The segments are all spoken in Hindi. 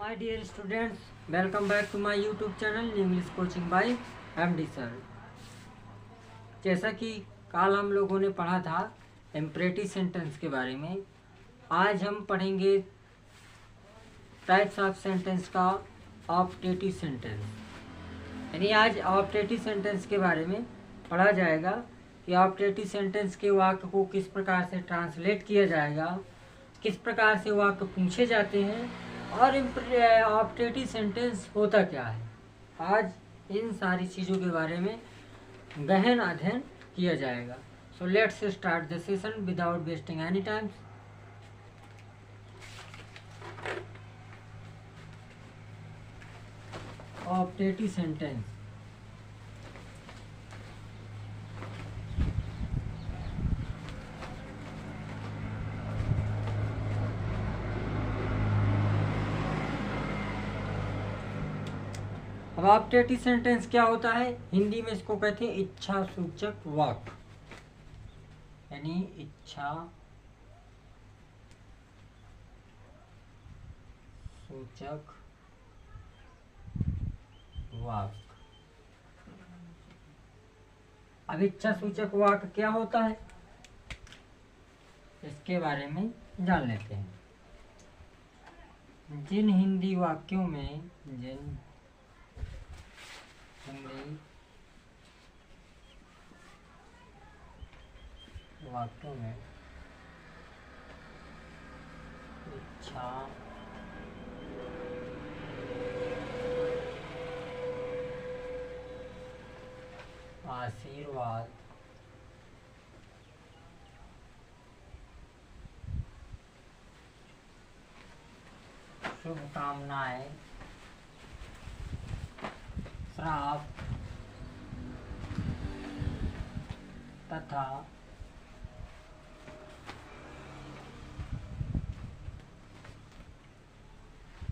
My dear students, welcome back to my YouTube channel English Coaching by MD Sir। जैसा कि कल हम लोगों ने पढ़ा था इम्परेटिव सेंटेंस के बारे में, आज हम पढ़ेंगे टाइप्स ऑफ सेंटेंस का ऑप्टेटिव सेंटेंस। यानी आज ऑप्टेटिव सेंटेंस के बारे में पढ़ा जाएगा कि ऑप्टेटिव सेंटेंस के वाक्य को किस प्रकार से ट्रांसलेट किया जाएगा, किस प्रकार से वाक्य पूछे जाते हैं और ऑप्टेटिव सेंटेंस होता क्या है। आज इन सारी चीज़ों के बारे में गहन अध्ययन किया जाएगा। So let's start the session without wasting any time. Optative sentence अब ऑप्टेटिव सेंटेंस क्या होता है? हिंदी में इसको कहते हैं इच्छा सूचक वाक्य। यानी इच्छा सूचक वाक्य। अब इच्छा सूचक वाक्य क्या होता है, इसके बारे में जान लेते हैं। जिन हिंदी वाक्यों में इच्छा आशीर्वाद शुभकामनाएं श्राप तथा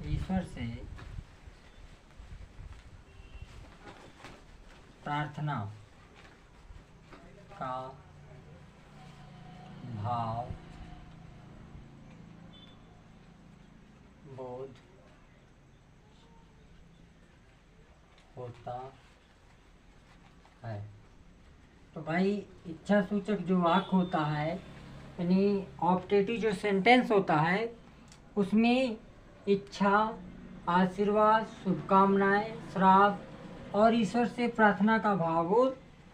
ईश्वर से प्रार्थना का भाव बोध होता है। तो भाई इच्छा सूचक जो वाक्य होता है, यानी ऑप्टेटिव जो सेंटेंस होता है, उसमें इच्छा आशीर्वाद शुभकामनाएं श्राप और ईश्वर से प्रार्थना का भाव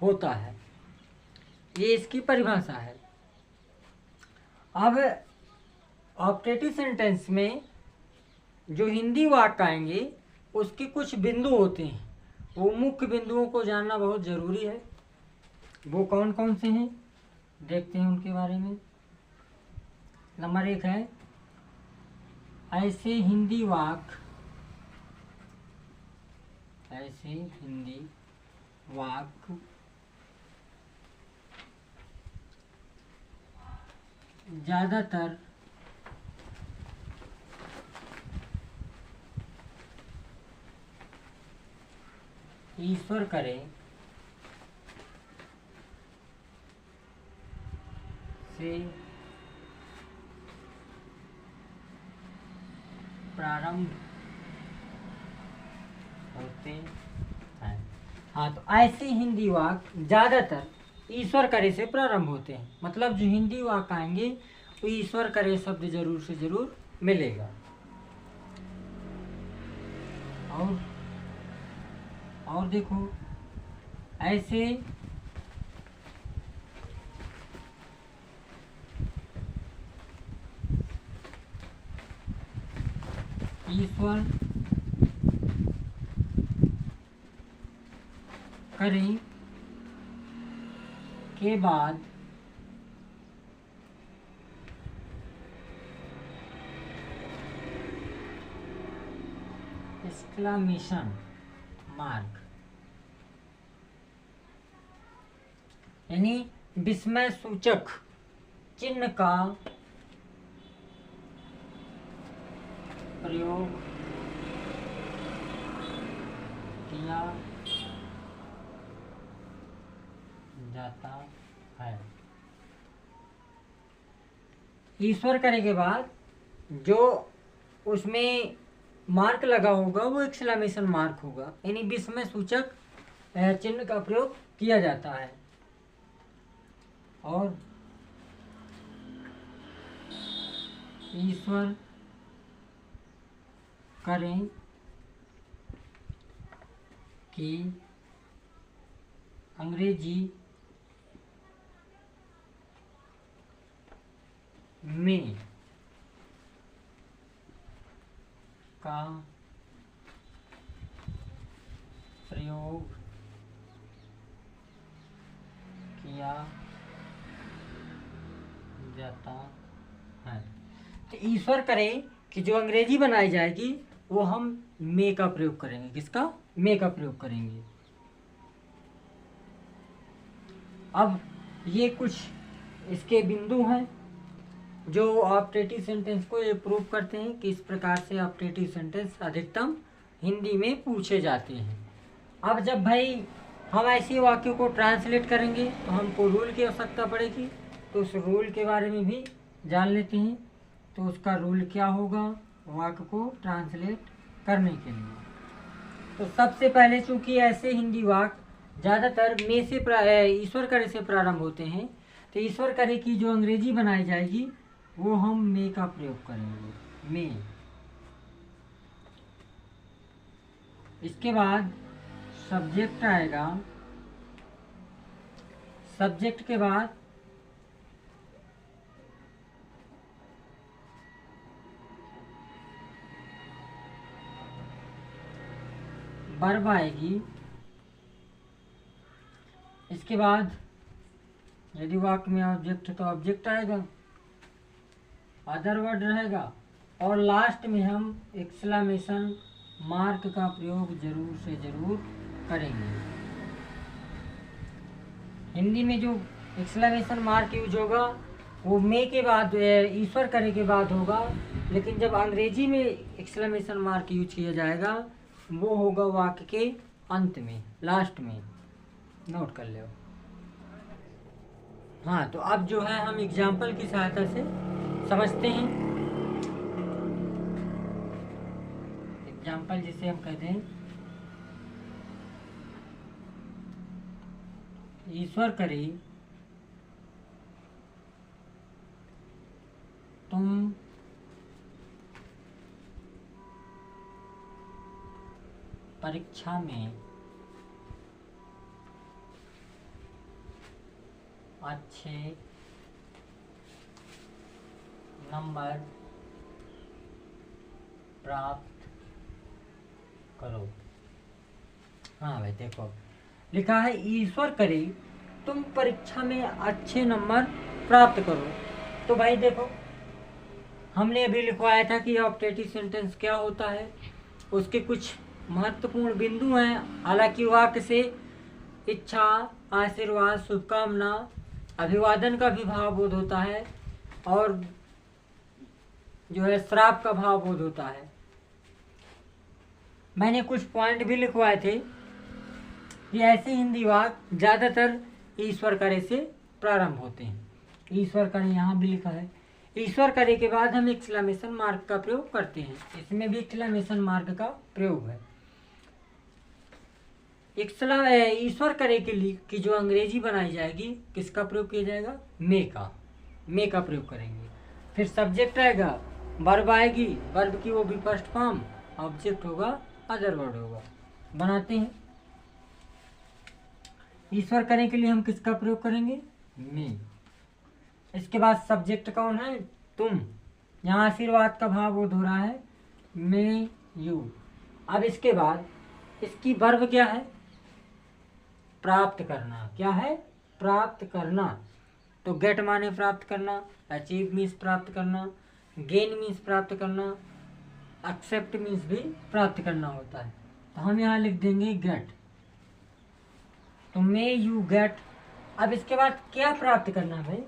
होता है। ये इसकी परिभाषा है। अब ऑप्टेटिव सेंटेंस में जो हिंदी वाक्य आएंगे उसके कुछ बिंदु होते हैं, वो मुख्य बिंदुओं को जानना बहुत ज़रूरी है। वो कौन कौन से हैं देखते हैं उनके बारे में। नंबर 1 है ऐसे हिंदी वाक्य ज़्यादातर ईश्वर करे से प्रारंभ होते हैं। हाँ, तो ऐसे हिंदी वाक्य ज़्यादातर ईश्वर करे से प्रारंभ होते हैं। मतलब जो हिंदी वाक्य आएंगे वो ईश्वर करे शब्द जरूर से जरूर मिलेगा। और देखो ऐसे ईश्वर करे के बाद एक्सक्लेमेशन मार्क, यानी विस्मय सूचक चिन्ह का प्रयोग किया जाता है। ईश्वर करे के बाद जो उसमें मार्क लगा होगा वो एक्सक्लेमेशन मार्क होगा, यानी विस्मय सूचक चिन्ह का प्रयोग किया जाता है। और ईश्वर करें कि अंग्रेजी में का प्रयोग किया जाता है। तो ईश्वर करे कि जो अंग्रेजी बनाई जाएगी वो हम मे का प्रयोग करेंगे। किसका? मे का प्रयोग करेंगे। अब ये कुछ इसके बिंदु हैं जो ऑप्टेटिव सेंटेंस को ये प्रूव करते हैं कि इस प्रकार से ऑप्टेटिव सेंटेंस अधिकतम हिंदी में पूछे जाते हैं। अब जब भाई हम ऐसे वाक्यों को ट्रांसलेट करेंगे तो हमको रूल की आवश्यकता पड़ेगी, तो उस रूल के बारे में भी जान लेते हैं। तो उसका रूल क्या होगा वाक्य को ट्रांसलेट करने के लिए? तो सबसे पहले चूंकि ऐसे हिंदी वाक्य ज़्यादातर मे से ईश्वर करे से प्रारंभ होते हैं, तो ईश्वर करे की जो अंग्रेजी बनाई जाएगी वो हम मे का प्रयोग करेंगे, मे। इसके बाद सब्जेक्ट आएगा, सब्जेक्ट के बाद वर्ब आएगी। इसके बाद यदि वाक्य में ऑब्जेक्ट है तो ऑब्जेक्ट आएगा, अदर वर्ड रहेगा, और लास्ट में हम एक्सक्लेमेशन मार्क का प्रयोग जरूर से जरूर करेंगे। हिंदी में जो एक्सक्लेमेशन मार्क यूज होगा वो मे के बाद ईश्वर करे के बाद होगा, लेकिन जब अंग्रेजी में एक्सक्लेमेशन मार्क यूज किया जाएगा वो होगा वाक्य के अंत में, लास्ट में। नोट कर लो। हाँ, तो अब जो है हम एग्जाम्पल की सहायता से समझते हैं। एग्जाम्पल जिसे हम कहते हैं, ईश्वर करे तुम परीक्षा में अच्छे नंबर प्राप्त करो। हाँ भाई देखो, लिखा है ईश्वर करे तुम परीक्षा में अच्छे नंबर प्राप्त करो। तो भाई देखो, हमने अभी लिखवाया था कि ऑप्टेटिव सेंटेंस क्या होता है, उसके कुछ महत्वपूर्ण बिंदु हैं। हालांकि वाक्य से इच्छा, आशीर्वाद, शुभकामना, अभिवादन का भी भाव बोध होता है और जो है श्राप का भाव बोध होता है। मैंने कुछ पॉइंट भी लिखवाए थे कि ऐसे हिंदी वाक्य ज़्यादातर ईश्वर करे से प्रारंभ होते हैं। ईश्वर करे यहाँ भी लिखा है। ईश्वर करे के बाद हम एक्सक्लेमेशन मार्क का प्रयोग करते हैं, इसमें भी एक्सक्लेमेशन मार्क का प्रयोग है। ईश्वर करे के लिए कि जो अंग्रेजी बनाई जाएगी किसका प्रयोग किया जाएगा? मे का, मे का प्रयोग करेंगे। फिर सब्जेक्ट आएगा, वर्ब आएगी, वर्ब की वो भी फर्स्ट फॉर्म, ऑब्जेक्ट होगा, अदर वर्ड होगा। बनाते हैं। ईश्वर करे के लिए हम किसका प्रयोग करेंगे? मे। इसके बाद सब्जेक्ट कौन है? तुम। यहाँ आशीर्वाद का भाव बोध हो रहा है, मे यू। अब इसके बाद इसकी वर्ब क्या है? प्राप्त करना। क्या है? प्राप्त करना। तो गेट माने प्राप्त करना, अचीव मीन्स प्राप्त करना, गेन मीन्स प्राप्त करना, एक्सेप्ट मीन्स भी प्राप्त करना होता है। तो हम यहाँ लिख देंगे गेट। तो मे यू गेट। अब इसके बाद क्या प्राप्त करना है भाई?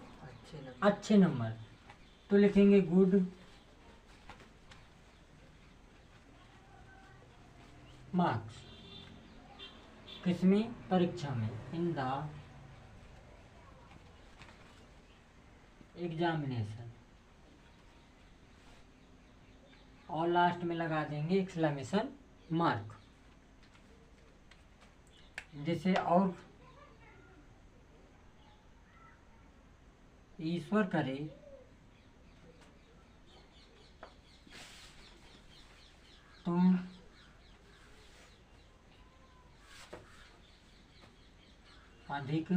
अच्छे नंबर। तो लिखेंगे गुड मार्क्स। किसमें? परीक्षा में, इन द एग्जामिनेशन। और लास्ट में लगा देंगे एक्सक्लेमेशन मार्क, जिसे और ईश्वर करे तुम अधिक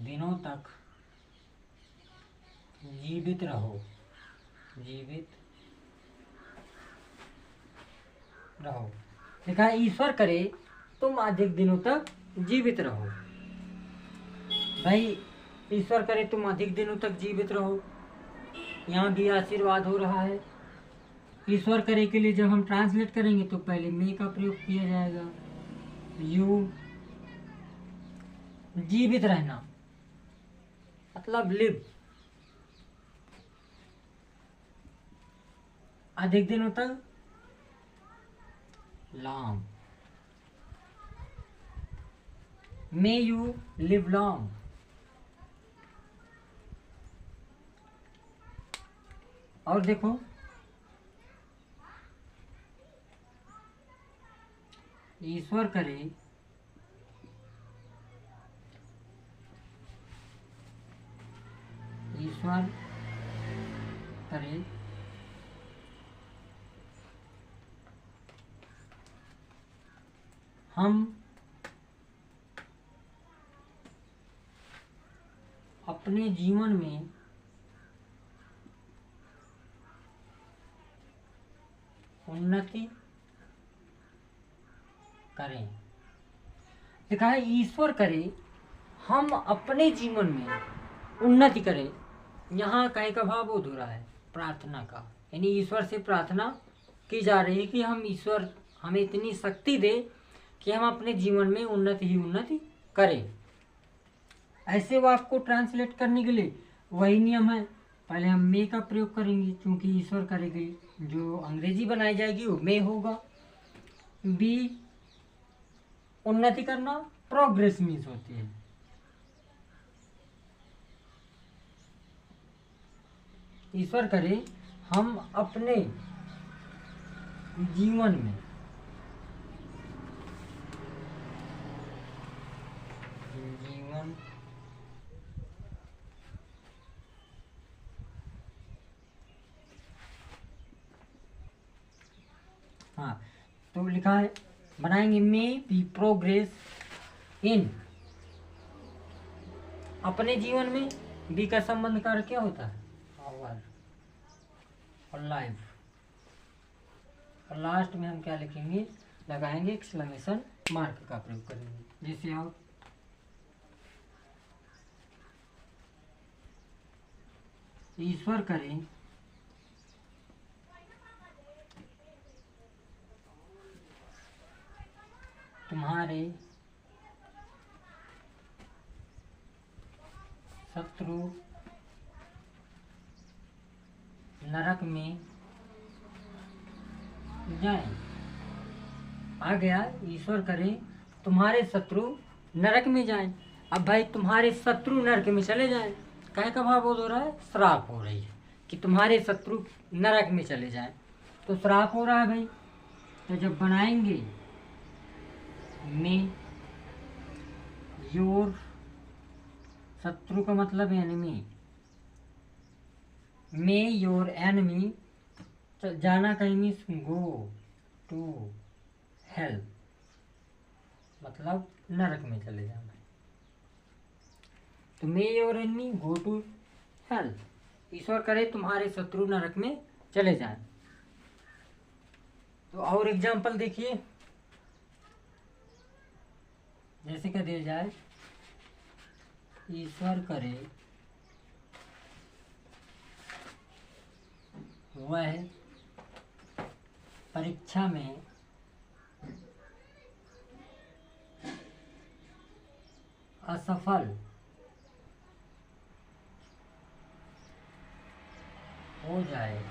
दिनों तक जीवित रहो, लिखा है ईश्वर करे तुम अधिक दिनों तक जीवित रहो। भाई ईश्वर करे तुम अधिक दिनों तक जीवित रहो, यहाँ भी आशीर्वाद हो रहा है। ईश्वर करे के लिए जब हम ट्रांसलेट करेंगे तो पहले मे का प्रयोग किया जाएगा। यू जीवित रहना मतलब लिव, अधिक दिनों तक long, may you live long. और देखो ईश्वर करे हम अपने जीवन में उन्नति करें। लिखा है ईश्वर करे हम अपने जीवन में उन्नति करें। यहाँ कहे का भाव बोध हो रहा है प्रार्थना का, यानी ईश्वर से प्रार्थना की जा रही है कि हम ईश्वर हमें इतनी शक्ति दे कि हम अपने जीवन में उन्नति ही उन्नति करें। ऐसे वाक्य को ट्रांसलेट करने के लिए वही नियम है, पहले हम मे का प्रयोग करेंगे क्योंकि ईश्वर करेगी, जो अंग्रेजी बनाई जाएगी वो मे होगा। बी उन्नति करना प्रोग्रेस मीन्स होती है। ईश्वर करे हम अपने जीवन में हाँ तो लिखा है बनाएंगे मे बी प्रोग्रेस इन, अपने जीवन में बी का संबंध कार्य क्या होता है आवर और लाइफ, और लास्ट में हम क्या लिखेंगे लगाएंगे एक्सक्लेमेशन मार्क का प्रयोग करेंगे। जैसे आप ईश्वर करें तुम्हारे शत्रु नरक में जाएं। आ गया ईश्वर करे तुम्हारे शत्रु नरक में जाएं। अब भाई तुम्हारे शत्रु नरक में चले जाएं, काहे का भाव बोध हो रहा है, श्राप हो रही है कि तुम्हारे शत्रु नरक में चले जाएं, तो श्राप हो रहा है भाई। तो जब बनाएंगे में योर, शत्रु का मतलब एनिमी, मे योर एनिमी जाना कहीं मीन्स गो टू हेल, मतलब नरक में चले जाना। तो may your enemy go to hell, ईश्वर करे तुम्हारे शत्रु नरक में चले जाएं। तो और एग्जाम्पल देखिए, जैसे कह दिया जाए ईश्वर करे वह परीक्षा में असफल हो जाए।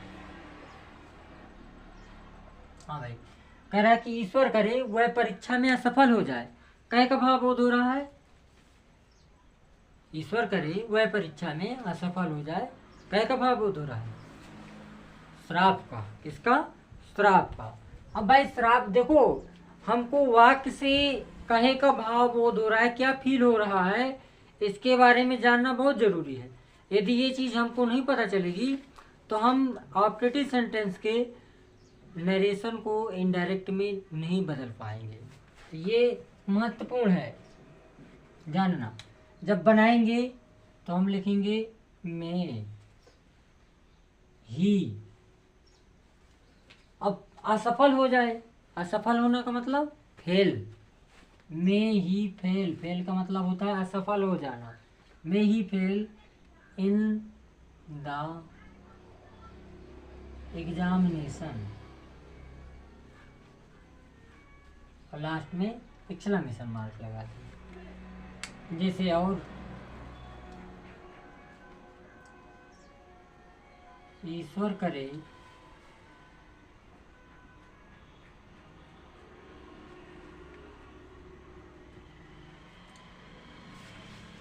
हाँ भाई, कह रहा है कि ईश्वर करे वह परीक्षा में असफल हो जाए। कहे का भाव बोध हो रहा है, ईश्वर करे वह परीक्षा में असफल हो जाए। कै का भाव बोध हो रहा है? श्राप का। किसका? श्राप का। अब भाई श्राप देखो, हमको वाक्य से कहे का भाव बोध हो रहा है, क्या फील हो रहा है, इसके बारे में जानना बहुत जरूरी है। यदि ये चीज हमको नहीं पता चलेगी तो हम ऑपरेटिव सेंटेंस के नरेशन को इनडायरेक्ट में नहीं बदल पाएंगे। तो ये महत्वपूर्ण है जानना। जब बनाएंगे तो हम लिखेंगे मैं ही। अब असफल हो जाए, असफल होने का मतलब फेल। मैं ही फेल, फेल का मतलब होता है असफल हो जाना। मैं ही फेल इन द एग्जामिनेशन, और लास्ट में एक्सक्लेमेशन मार्क लगा दें। जैसे और ईश्वर करे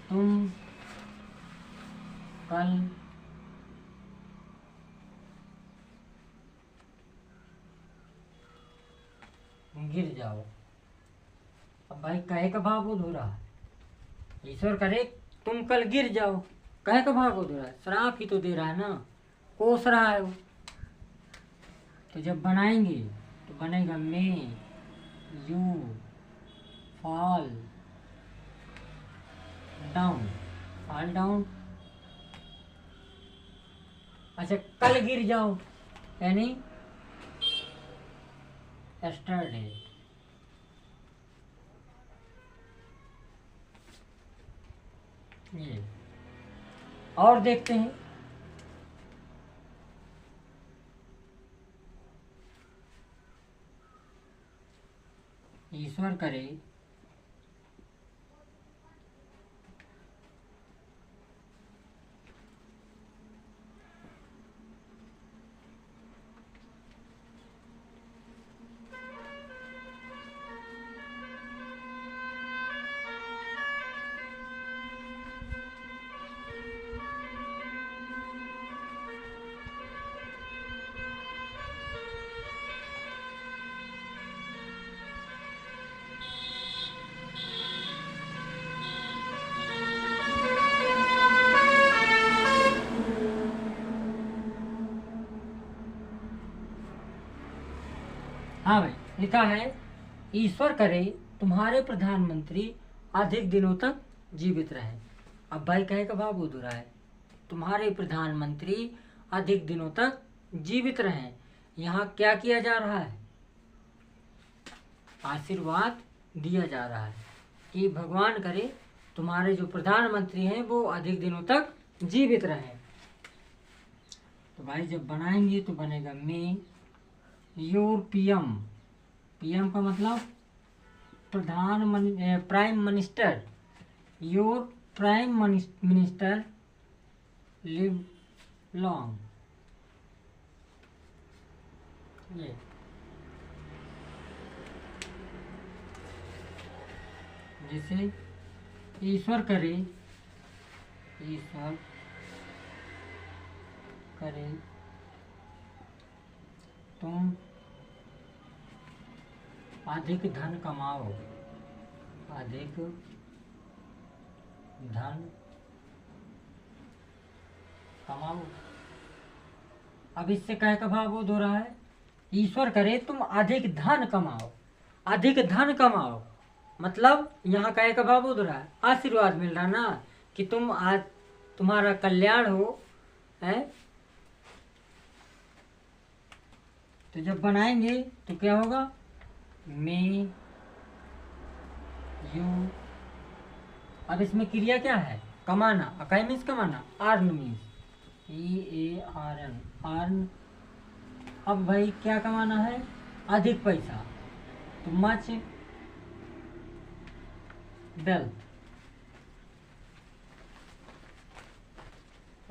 तुम कल गिर जाओ। अब भाई कहे का भाव बोध हो रहा है। ईश्वर करे तुम कल गिर जाओ, कहे का भाव बोध हो रहा है, श्राप ही तो दे रहा है ना, कोस रहा है वो। तो जब बनाएंगे तो बनेगा may you fall down, fall down. अच्छा कल गिर जाओ यानी यस्टरडे। ये और देखते हैं। ईश्वर करे हाँ भाई लिखा है ईश्वर करे तुम्हारे प्रधानमंत्री अधिक दिनों तक जीवित रहे। अब भाई कहे का भाव बोध हो रहा है, तुम्हारे प्रधानमंत्री अधिक दिनों तक जीवित रहे। यहाँ क्या किया जा रहा है? आशीर्वाद दिया जा रहा है कि भगवान करे तुम्हारे जो प्रधानमंत्री हैं वो अधिक दिनों तक जीवित रहे। तो भाई जब बनाएंगे तो बनेगा मे योर पीएम, पीएम का मतलब prime minister, your prime minister live long. ये जैसे ईश्वर करे, ईश्वर करे तुम अधिक धन कमाओ, अधिक धन कमाओ। अब इससे कहे का भाव बोध हो रहा है, ईश्वर करे तुम अधिक धन कमाओ, अधिक धन कमाओ मतलब यहाँ कहे का भाव बोध हो रहा है, आशीर्वाद मिल रहा ना कि तुम आज तुम्हारा कल्याण हो है। तो जब बनाएंगे तो क्या होगा, मे यू। अब इसमें क्रिया क्या है, कमाना। अकाई मीन्स कमाना, अर्न मीन्स EARN, अर्न। अब भाई क्या कमाना है, अधिक पैसा, तो मच वेल्थ।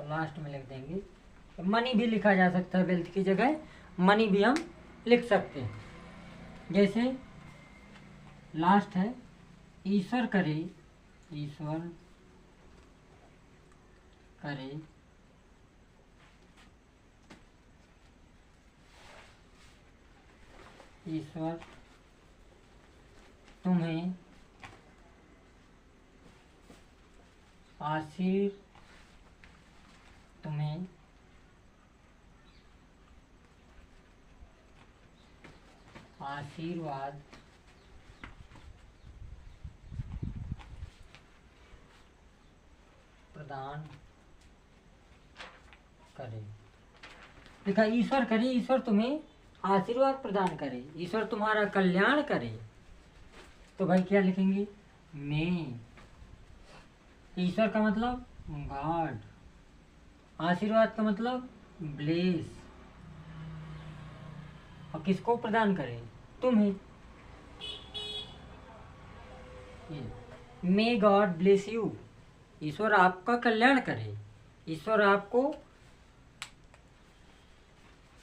लास्ट में लिख देंगे, मनी भी लिखा जा सकता है, वेल्थ की जगह मनी भी हम लिख सकते हैं। जैसे लास्ट है ईश्वर करे, ईश्वर करे ईश्वर तुम्हें आशीर्वाद प्रदान करे। देखा, ईश्वर करे, ईश्वर तुम्हें आशीर्वाद प्रदान करे, ईश्वर तुम्हारा कल्याण करे। तो भाई क्या लिखेंगे? मैं। ईश्वर का मतलब गॉड, आशीर्वाद का मतलब ब्लेस, और किसको प्रदान करे? तुम्हें। मे गॉड ब्लेस यू, ईश्वर आपका कल्याण करे, ईश्वर आपको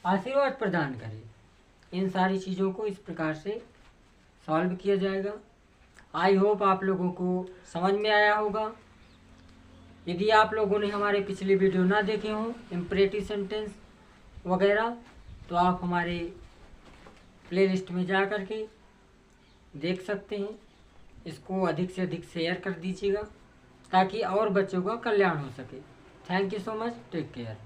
आशीर्वाद प्रदान करे। इन सारी चीज़ों को इस प्रकार से सॉल्व किया जाएगा। आई होप आप लोगों को समझ में आया होगा। यदि आप लोगों ने हमारे पिछले वीडियो ना देखे हों इम्परेटिव सेंटेंस वगैरह, तो आप हमारे प्लेलिस्ट में जा कर के देख सकते हैं। इसको अधिक से अधिक शेयर कर दीजिएगा ताकि और बच्चों का कल्याण हो सके। Thank you so much, take care.